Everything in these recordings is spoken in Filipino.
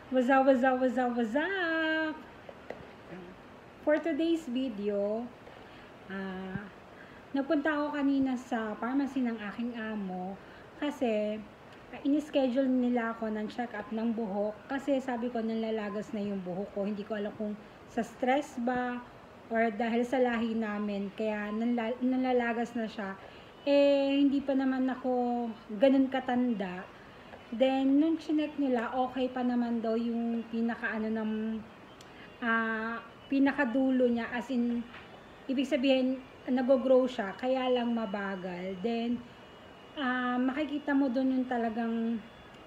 What's up, what's up, what's up, what's up? For today's video, nagpunta ako kanina sa pharmacy ng aking amo kasi in-schedule nila ako ng check-up ng buhok kasi sabi ko nalalagas na yung buhok ko. Hindi ko alam kung sa stress ba or dahil sa lahi namin kaya nalalagas na siya. Hindi pa naman ako ganun katanda. Then, nung chinek nila, okay pa naman daw yung pinakadulo niya. As in, ibig sabihin, nag-grow siya, kaya lang mabagal. Then, makikita mo doon yung talagang,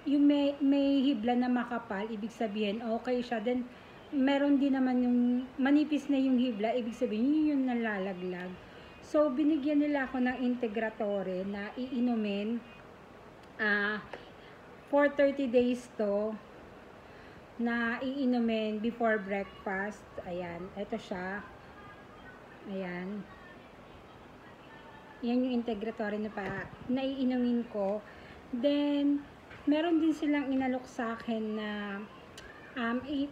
yung may hibla na makapal, ibig sabihin, okay siya. Then, meron din naman yung manipis na yung hibla, ibig sabihin, yun yung nalalaglag. So, binigyan nila ako ng Integratore na iinumin, for 30 days to na iinumin before breakfast. Ayan, ito siya. Ayan. Yan yung Integratore na iinumin ko. Then, meron din silang inalok sa akin na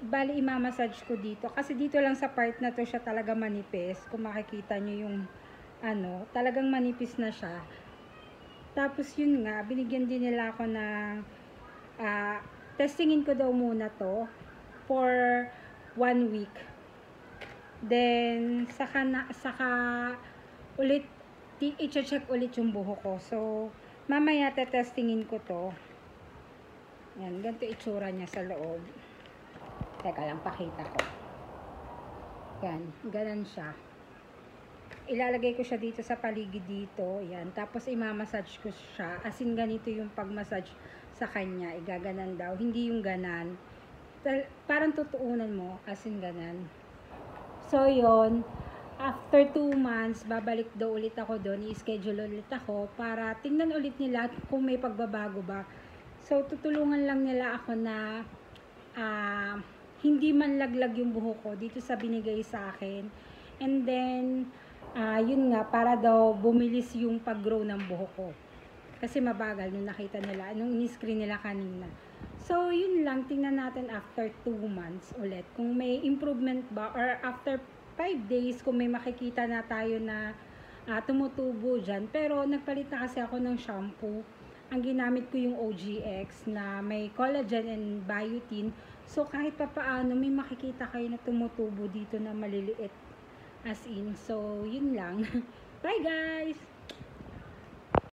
bali imamassage ko dito. Kasi dito lang sa part na to siya talaga manipis. Kung makikita nyo yung talagang manipis na siya. Tapos yun nga, binigyan din nila ako ng testingin ko daw muna to for 1 week. Then, saka ulit, i-check ulit yung buhok ko. So, mamaya testingin ko to. Yan, ganito itsura niya sa loob. Teka lang, pakita ko. Yan, ganun siya. Ilalagay ko siya dito sa paligid dito. Yan, tapos imamassage ko siya. As in, ganito yung pagmassage sa kanya, igaganan daw, hindi yung ganan. Parang tutuunan mo, as in ganan. So, yon after 2 months, babalik daw ulit ako doon, i-schedule ulit ako para tingnan ulit nila kung may pagbabago ba. So, tutulungan lang nila ako na hindi man laglag yung buhok ko dito sa binigay sa akin. And then, yun nga, para daw bumilis yung pag-grow ng buhok ko. Kasi mabagal nung nakita nila, nung in-screen nila kanina. So, yun lang. Tingnan natin after 2 months ulit. Kung may improvement ba, or after 5 days, kung may makikita na tayo na tumutubo dyan. Pero, nagpalit na kasi ako ng shampoo. Ang ginamit ko yung OGX na may collagen and biotin. So, kahit pa paano, may makikita kayo na tumutubo dito na maliliit. As in. So, yun lang. Bye, guys!